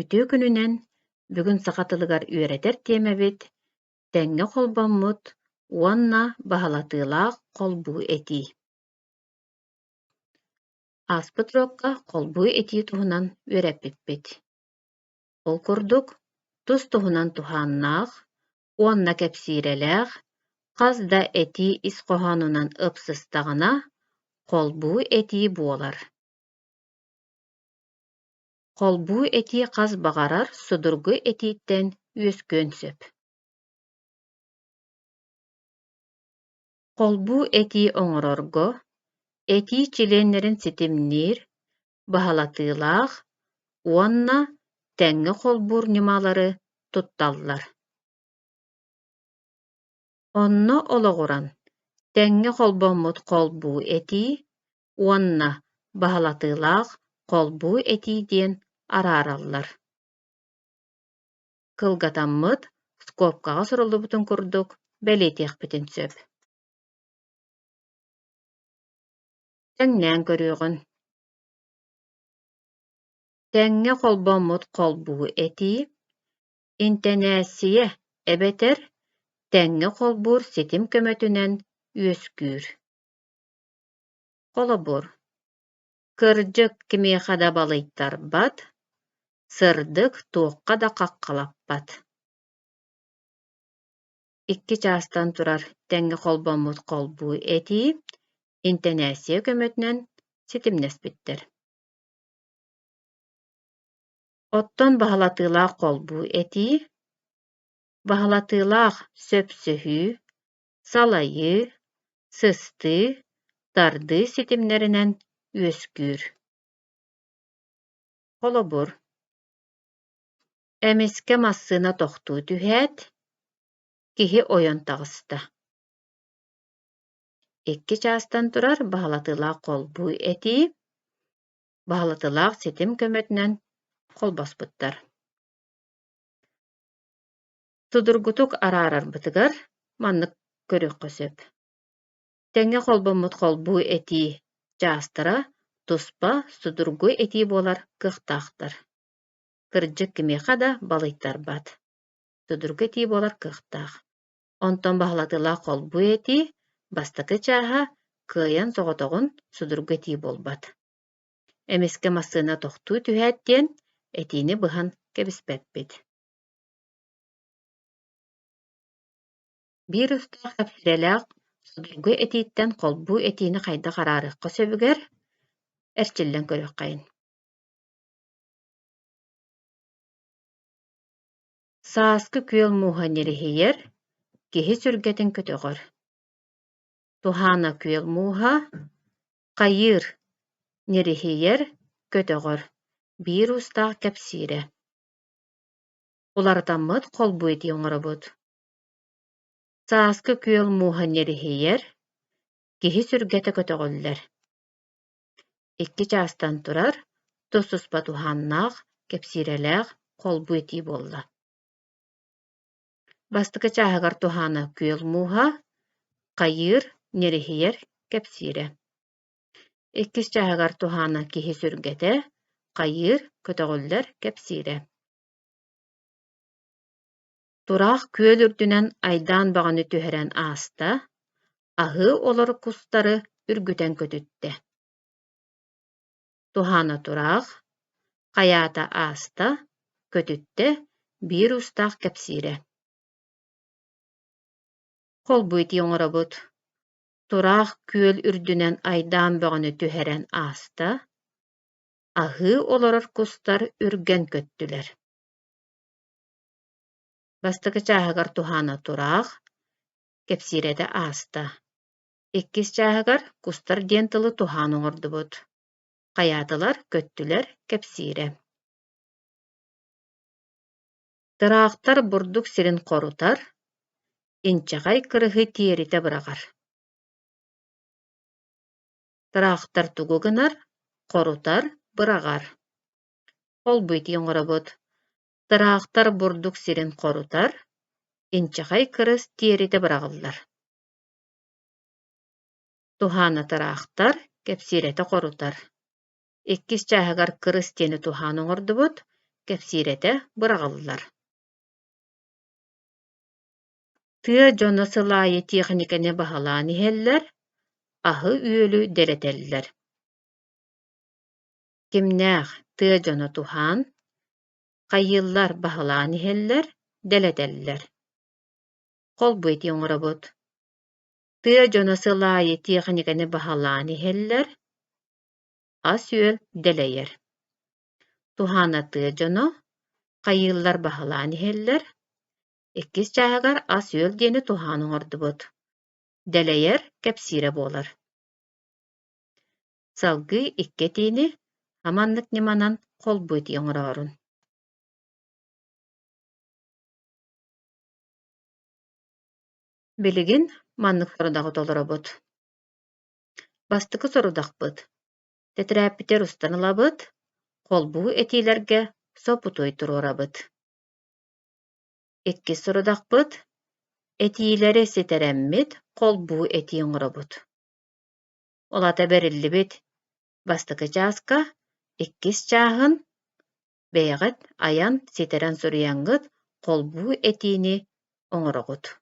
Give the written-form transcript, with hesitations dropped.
Үтүү күнүнэн бүгүн саҕатылыгар үөретэр тиэмэбит, тэҥҥэ холбоммут уонна баһалатыылаах холбуу этии. Ааспыт уокка холбуу этии туһунан үөрэппиппит. Ол курдук тус туһунан тухааннаах, уонна кэпсиирэлээх, хас да этии ис-хоһоонунан ыпсыстаҕына холбуу этии буолар. Холбуу этии хас баҕарар судургу этииттэн үөскүөн сөп. Холбуу этии оҥорорго, этии чилиэннэрин ситимниир, баһалатыылаах, уонна тэҥҥэ холбуур ньумаалары тутталлар. Онно олоҕуран тэҥҥэ холбоммут холбуу этии уонна баһалатыылаах холбуу этии диэн араараллар. Кылгатаммыт скобкаҕа суруллубутун курдук бэлиэтиэхпитин сөп. Тэҥнээн көрүөҕүн. Тэҥҥэ холбоммут холбуу этии интэнээссийэ эбэтэр тэҥҥэ холбуур ситим көмөтүнэн үөскүүр. Холобур, кырдьык кимиэхэ да балыйтарбат, сырдык туохха да хаххалаппат. Икки чаастан турар тэҥҥэ холбоммут холбуу этии интэнээссийэ көмөтүнэн ситимнэспиттэр. Оттон баһалатыылаах холбуу этии баһалатыылаах сөп-сөһүү, салайыы, сыстыы, тардыы ситимнэринэн үөскүүр. Холобур, эмискэ массыына тохтуу түһээт, киһи ойон таҕыста. Икки чаастан турар баһалатыылаах холбуу этии баһалатыылаах ситим көмөтүнэн холбоспуттар. Судургутук араарарбытыгар маннык көрүөххө сөп. Тэҥҥэ холбоммут холбуу этии чаастара туспа судургу этии буолар кыахтаахтар. Кырдьык кимиэхэ да балыйтарбат. Судургу этии буолар кыахтаах. Онтон баһалатыылаах холбуу этии бастакы чааһа кыайан соҕотоҕун судургу этии буолбат. Эмискэ массыына тохтуу түһээт диэн этиини быһан кэбиспэппит. Биир устаах кэпсирэлээх судургу этииттэн холбуу этиини хайдах араарыахха сөбүгэр эрчиллэн көрүөххэйин. Сааскы күөл мууһа ньириһийэр киһи сүргэтин көтөҕөр. Туһаана күөл мууһа хайыыр ньириһийэр көтөҕөр. Биир устаах кэпсиирэ. Уларытаммыт холбуу этии оҥоробут. Сааскы күөл мууһа ньириһийэр киһи сүргэтэ көтөҕөллэр. Икки чаастан турар тус туспа туһааннаах кэпсиирэлээх холбуу этии буолла. Бастакы чааһыгар туһаана күөл мууһа хайыыр ньириһийэр кэпсиирэ. Иккис чааһыгар туһаана киһи сүргэтэ хайыыр көтөҕөллэр кэпсиирэ. Тураах күөл үрдүнэн айдаан баҕаны түһэрэн ааста, аһыы олор кустары үргүтэн көтүттэ. Туһаана тураах, хайаата ааста, көтүттэ биир устаах кэпсиирэ. Холбуу этии оҥоробут. Тураах күөл үрдүнэн айдаан баҕаны түһэрэн ааста, аһыы олорор кустар үргэн көттүлэр. Бастакы чааһыгар туһаана тураах, кэпсиирэтэ ааста. Иккис чааһыгар кустар диэн тылы туһаан оҥордубут. Хайаатылар көттүлэр кэпсиирэ. Тыраахтар бурдук сирин хорутар, инчэҕэй кырыһы тиэритэ быраҕар. Тыраахтар тугу гынар, хорутар, быраҕар. Холбуу этии оҥоробут. Тыраахтар бурдук сирин хорутар, инчэҕэй кырыс тиэритэ быраҕыллар. Туһаана тыраахтар кэпсиирэтэ хорутар. Иккис чааһыгар кырыс диэни туһаан оҥордубут, кэпсиирэтэ быраҕаллар. Тыа дьоно сылаайы тиэхиникэни баһалаан иһэллэр, аһы үөлү дэлэтэллэр. Кимнээх тыа дьоно туһаан, хайыыллар баһалаан иһэллэр, дэлэтэллэр. Холбу ити оҥоробут. Тыа дьоно сылаайы тиэхиникэни баһалаан иһэллэр, ас үөл дэлэйэр. Туһаана тыа дьоно, хайыыллар баһалаан иһэллэр, иккис чааһыгар ас үөл диэни туһаан оҥордубут. Дэлэйэр кэпсиирэ буолар. Салгыы икки этиини хаманнык ньыманан холбу ити оҥороорун. Билигин маннык сорудах утолоробут. Бастыкы сорудахпыт. Тетирээппитэр устан ылабыт, холбуу этиилэргэ сопутуой туруорабыт. Иккис сорудахпыт, этиилэри ситэрэммит холбуу эти оҥоробут. Олата бэриллибит бастыкы чааска иккис чааһын бэйэҕит аян ситэрэн суруйаҥҥыт холбуу этиини оҥороҕут.